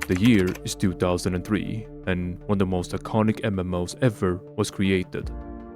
The year is 2003, and one of the most iconic MMOs ever was created.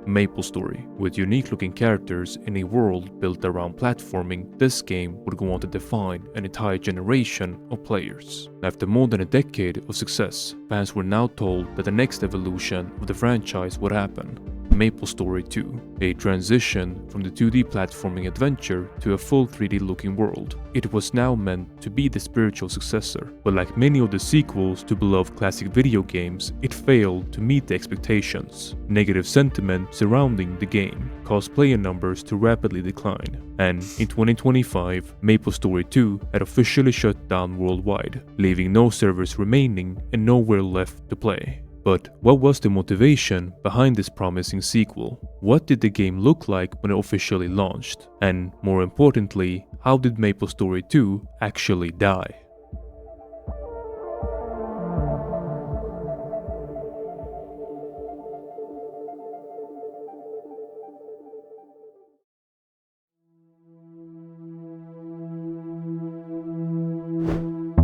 MapleStory. With unique-looking characters in a world built around platforming, this game would go on to define an entire generation of players. After more than a decade of success, fans were now told that the next evolution of the franchise would happen. MapleStory 2, a transition from the 2D platforming adventure to a full 3D looking world. It was now meant to be the spiritual successor, but like many of the sequels to beloved classic video games, it failed to meet the expectations. Negative sentiment surrounding the game caused player numbers to rapidly decline, and in 2025, MapleStory 2 had officially shut down worldwide, leaving no servers remaining and nowhere left to play. But what was the motivation behind this promising sequel? What did the game look like when it officially launched? And more importantly, how did MapleStory 2 actually die?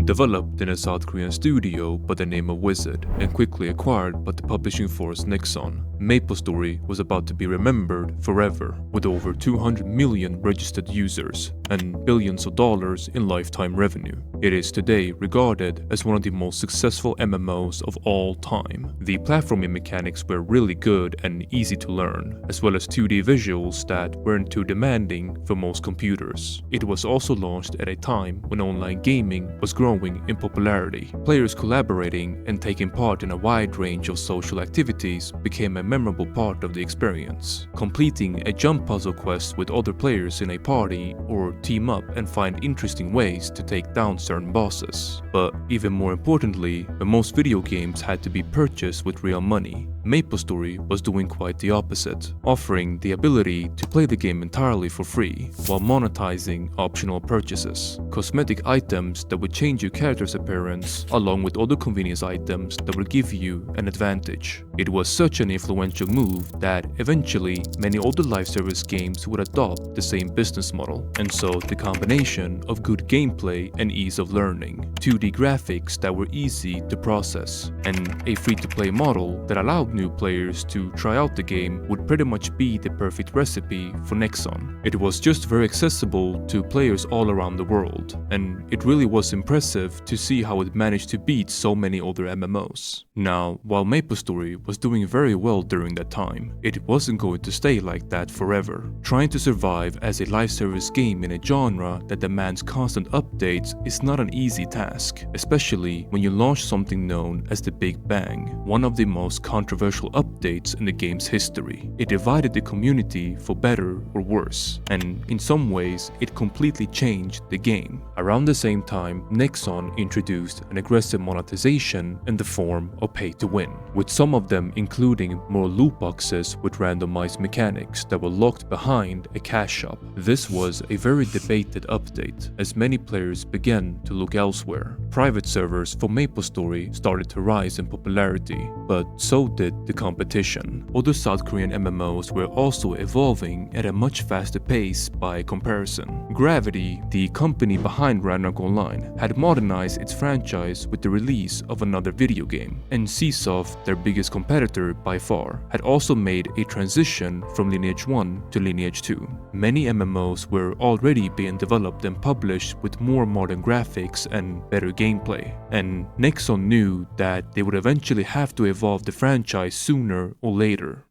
Developed in a South Korean studio by the name of Wizard and quickly acquired by the publishing force Nexon, MapleStory was about to be remembered forever, with over 200 million registered users and billions of dollars in lifetime revenue. It is today regarded as one of the most successful MMOs of all time. The platforming mechanics were really good and easy to learn, as well as 2D visuals that weren't too demanding for most computers. It was also launched at a time when online gaming was growing in popularity. Players collaborating and taking part in a wide range of social activities became a memorable part of the experience. Completing a jump puzzle quest with other players in a party, or team up and find interesting ways to take down certain bosses. But even more importantly, when most video games had to be purchased with real money, MapleStory was doing quite the opposite, offering the ability to play the game entirely for free, while monetizing optional purchases. Cosmetic items that would change your character's appearance, along with other convenience items that would give you an advantage. It was such an influential move that eventually many other live service games would adopt the same business model. And so the combination of good gameplay and ease of learning, 2D graphics that were easy to process, and a free-to-play model that allowed new players to try out the game would pretty much be the perfect recipe for Nexon. It was just very accessible to players all around the world, and it really was impressive to see how it managed to beat so many other MMOs. Now, while MapleStory was doing very well during that time, it wasn't going to stay like that forever. Trying to survive as a live service game in a genre that demands constant updates is not an easy task, especially when you launch something known as the Big Bang, one of the most controversial updates in the game's history. It divided the community for better or worse, and in some ways, it completely changed the game. Around the same time, Nexon introduced an aggressive monetization in the form of pay-to-win, with some of them including more loot boxes with randomized mechanics that were locked behind a cash shop. This was a very debated update, as many players began to look elsewhere. Private servers for MapleStory started to rise in popularity, but so did the competition. Other South Korean MMOs were also evolving at a much faster pace by comparison. Gravity, the company behind Ragnarok Online, had modernized its franchise with the release of another video game, and Csoft, their biggest competitor by far, had also made a transition from Lineage 1 to Lineage 2. Many MMOs were already being developed and published with more modern graphics and better gameplay, and Nexon knew that they would eventually have to evolve the franchise sooner or later.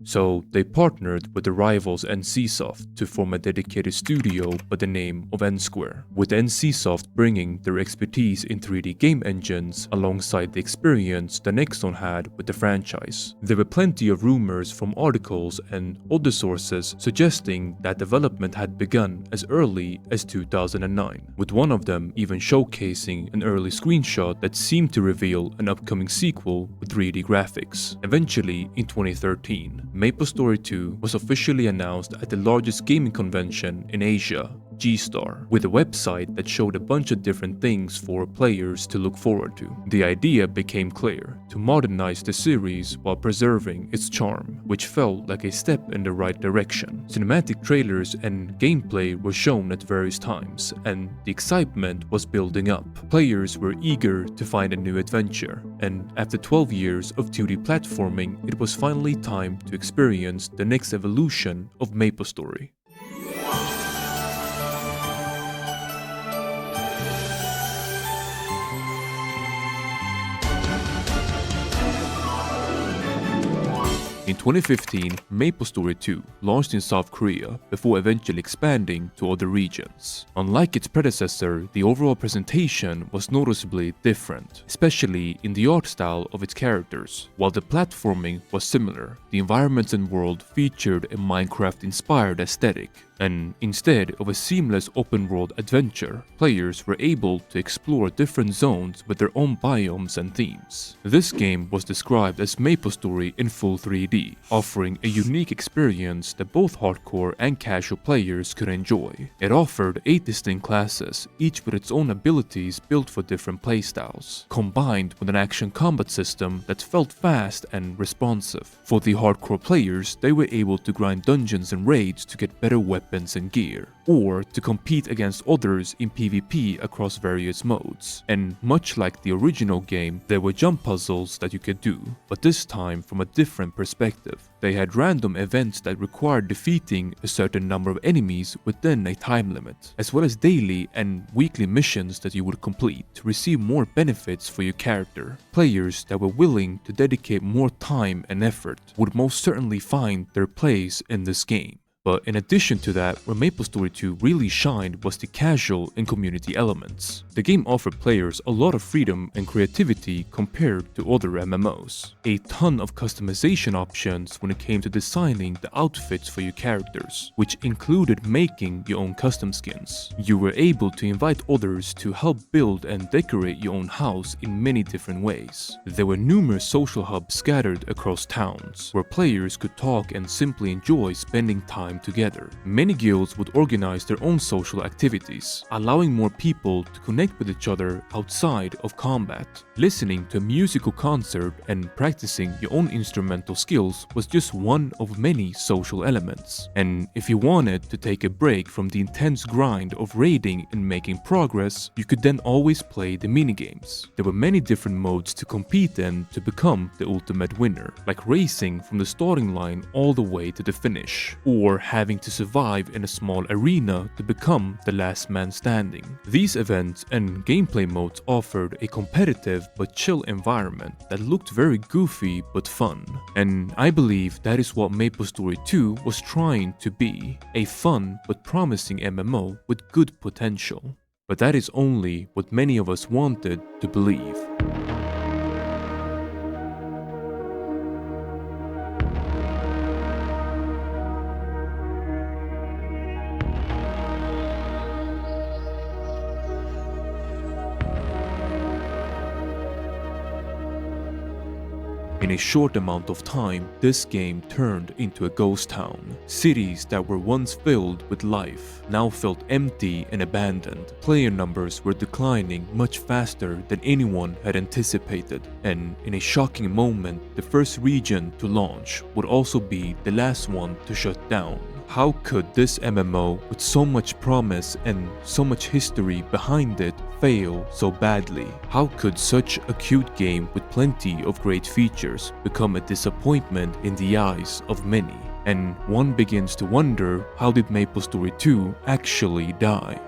So they partnered with the rivals NCSoft to form a dedicated studio by the name of N-Square, with NCSoft bringing their expertise in 3D game engines alongside the experience that Nexon had with the franchise. There were plenty of rumors from articles and other sources suggesting that development had begun as early as 2009, with one of them even showcasing an early screenshot that seemed to reveal an upcoming sequel with 3D graphics. Eventually, in 2013, MapleStory 2 was officially announced at the largest gaming convention in Asia, G-Star, with a website that showed a bunch of different things for players to look forward to. The idea became clear: to modernize the series while preserving its charm, which felt like a step in the right direction. Cinematic trailers and gameplay were shown at various times, and the excitement was building up. Players were eager to find a new adventure, and after 12 years of 2D platforming, it was finally time to experience the next evolution of MapleStory. In 2015, MapleStory 2 launched in South Korea before eventually expanding to other regions. Unlike its predecessor, the overall presentation was noticeably different, especially in the art style of its characters. While the platforming was similar, the environments and world featured a Minecraft-inspired aesthetic. And instead of a seamless open-world adventure, players were able to explore different zones with their own biomes and themes. This game was described as MapleStory in full 3D, offering a unique experience that both hardcore and casual players could enjoy. It offered 8 distinct classes, each with its own abilities built for different playstyles, combined with an action combat system that felt fast and responsive. For the hardcore players, they were able to grind dungeons and raids to get better weapons and gear, or to compete against others in PvP across various modes. And much like the original game, there were jump puzzles that you could do, but this time from a different perspective. They had random events that required defeating a certain number of enemies within a time limit, as well as daily and weekly missions that you would complete to receive more benefits for your character. Players that were willing to dedicate more time and effort would most certainly find their place in this game. But in addition to that, where MapleStory 2 really shined was the casual and community elements. The game offered players a lot of freedom and creativity compared to other MMOs. A ton of customization options when it came to designing the outfits for your characters, which included making your own custom skins. You were able to invite others to help build and decorate your own house in many different ways. There were numerous social hubs scattered across towns, where players could talk and simply enjoy spending time together. Many guilds would organize their own social activities, allowing more people to connect with each other outside of combat. Listening to a musical concert and practicing your own instrumental skills was just one of many social elements. And if you wanted to take a break from the intense grind of raiding and making progress, you could then always play the minigames. There were many different modes to compete in to become the ultimate winner, like racing from the starting line all the way to the finish, or having to survive in a small arena to become the last man standing. These events and gameplay modes offered a competitive but chill environment that looked very goofy but fun. And I believe that is what MapleStory 2 was trying to be, a fun but promising MMO with good potential. But that is only what many of us wanted to believe. In a short amount of time, this game turned into a ghost town. Cities that were once filled with life now felt empty and abandoned. Player numbers were declining much faster than anyone had anticipated. And in a shocking moment, the first region to launch would also be the last one to shut down. How could this MMO with so much promise and so much history behind it fail so badly? How could such a cute game with plenty of great features become a disappointment in the eyes of many? And one begins to wonder, how did MapleStory 2 actually die?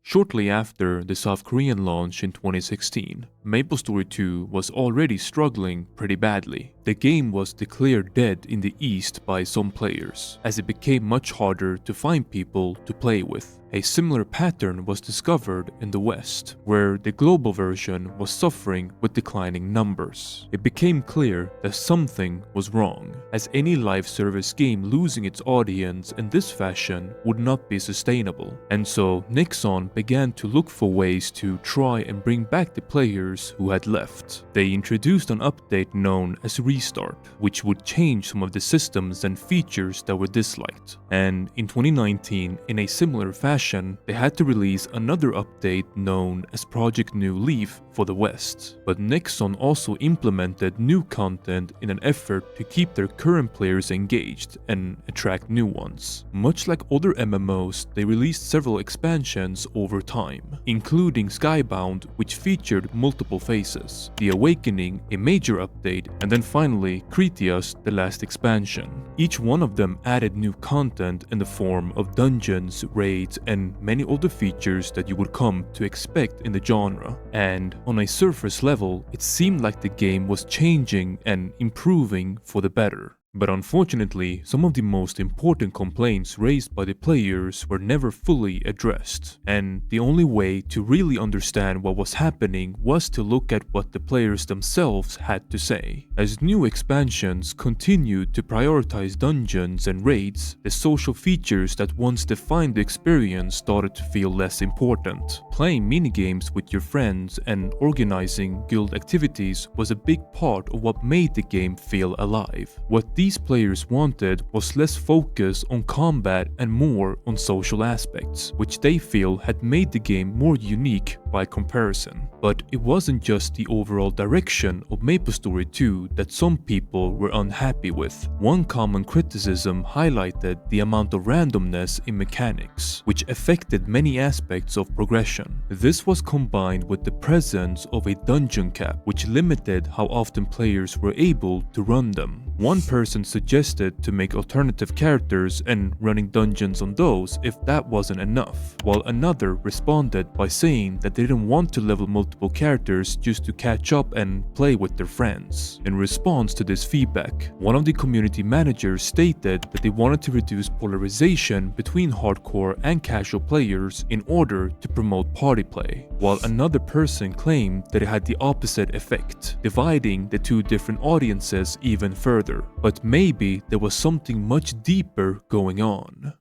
Shortly after the South Korean launch in 2016, MapleStory 2 was already struggling pretty badly. The game was declared dead in the East by some players, as it became much harder to find people to play with. a similar pattern was discovered in the West, where the global version was suffering with declining numbers. It became clear that something was wrong, as any live service game losing its audience in this fashion would not be sustainable. And so Nixon began to look for ways to try and bring back the players who had left. They introduced an update known as Restart, which would change some of the systems and features that were disliked. And in 2019, in a similar fashion, they had to release another update known as Project New Leaf for the West. But Nixon also implemented new content in an effort to keep their current players engaged and attract new ones. Much like other MMOs, they released several expansions over time, including Skybound, which featured multiple phases, The Awakening, a major update, and then finally Critias, the last expansion. Each one of them added new content in the form of dungeons, raids, and many other features that you would come to expect in the genre. And on a surface level, it seemed like the game was changing and improving for the better. But unfortunately, some of the most important complaints raised by the players were never fully addressed, and the only way to really understand what was happening was to look at what the players themselves had to say. As new expansions continued to prioritize dungeons and raids, the social features that once defined the experience started to feel less important. Playing minigames with your friends and organizing guild activities was a big part of what made the game feel alive. What these players wanted was less focus on combat and more on social aspects, which they feel had made the game more unique by comparison. But it wasn't just the overall direction of MapleStory 2 that some people were unhappy with. One common criticism highlighted the amount of randomness in mechanics, which affected many aspects of progression. This was combined with the presence of a dungeon cap, which limited how often players were able to run them. One person suggested to make alternative characters and running dungeons on those if that wasn't enough, while another responded by saying that they didn't want to level multiple characters just to catch up and play with their friends. In response to this feedback, one of the community managers stated that they wanted to reduce polarization between hardcore and casual players in order to promote party play, while another person claimed that it had the opposite effect, dividing the two different audiences even further. But maybe there was something much deeper going on.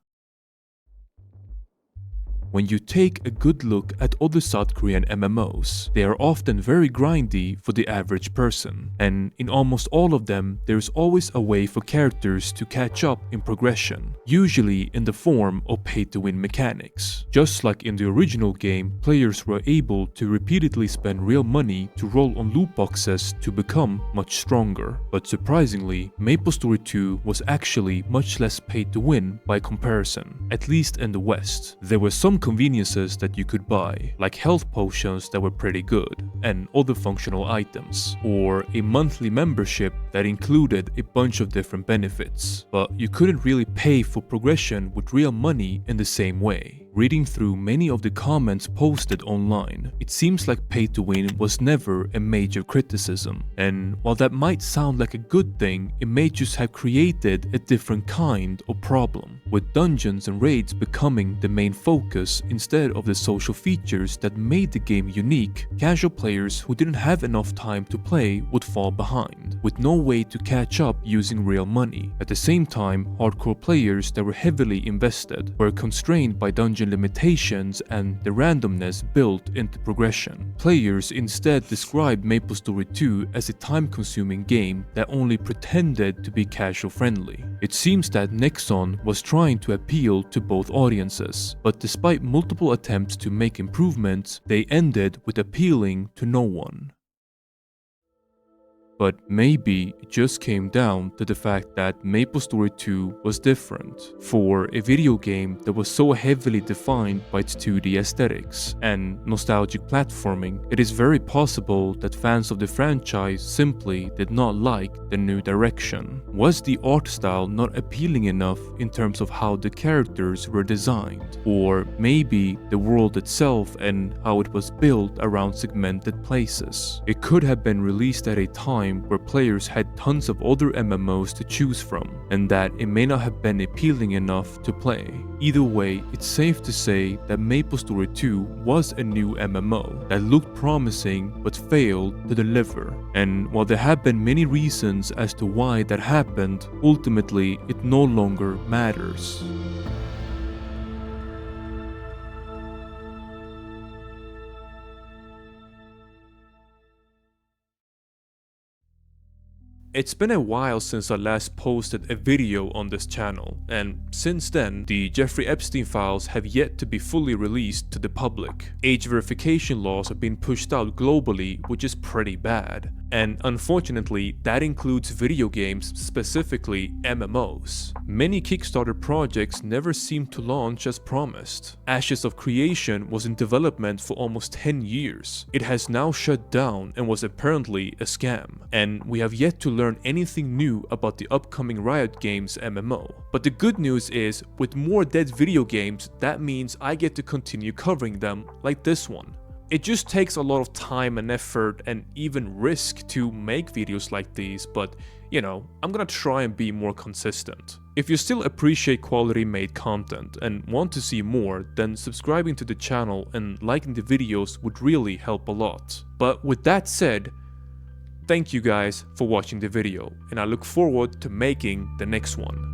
When you take a good look at other South Korean MMOs, they are often very grindy for the average person, and in almost all of them, there's always a way for characters to catch up in progression, usually in the form of pay-to-win mechanics. Just like in the original game, players were able to repeatedly spend real money to roll on loot boxes to become much stronger. But surprisingly, MapleStory 2 was actually much less pay-to-win by comparison, at least in the West. There were some conveniences that you could buy, like health potions that were pretty good, and other functional items, or a monthly membership that included a bunch of different benefits, but you couldn't really pay for progression with real money in the same way. Reading through many of the comments posted online, it seems like pay to win was never a major criticism, and while that might sound like a good thing, it may just have created a different kind of problem, with dungeons and raids becoming the main focus instead of the social features that made the game unique. Casual players who didn't have enough time to play would fall behind, with no way to catch up using real money. At the same time, hardcore players that were heavily invested were constrained by dungeon limitations and the randomness built into progression. Players instead described MapleStory 2 as a time-consuming game that only pretended to be casual-friendly. It seems that Nexon was trying to appeal to both audiences, but despite multiple attempts to make improvements, they ended with appealing to no one. But maybe it just came down to the fact that MapleStory 2 was different. For a video game that was so heavily defined by its 2D aesthetics and nostalgic platforming, it is very possible that fans of the franchise simply did not like the new direction. Was the art style not appealing enough in terms of how the characters were designed? Or maybe the world itself and how it was built around segmented places? It could have been released at a time time where players had tons of other MMOs to choose from, and that it may not have been appealing enough to play. Either way, it's safe to say that MapleStory 2 was a new MMO that looked promising but failed to deliver. And while there have been many reasons as to why that happened, ultimately it no longer matters. It's been a while since I last posted a video on this channel, and since then, the Jeffrey Epstein files have yet to be fully released to the public. Age verification laws have been pushed out globally, which is pretty bad. And unfortunately, that includes video games, specifically MMOs. Many Kickstarter projects never seemed to launch as promised. Ashes of Creation was in development for almost 10 years. It has now shut down and was apparently a scam. And we have yet to learn anything new about the upcoming Riot Games MMO. But the good news is, with more dead video games, that means I get to continue covering them like this one. It just takes a lot of time and effort and even risk to make videos like these, but you know, I'm gonna try and be more consistent. If you still appreciate quality made content and want to see more, then subscribing to the channel and liking the videos would really help a lot. But with that said, thank you guys for watching the video, and I look forward to making the next one.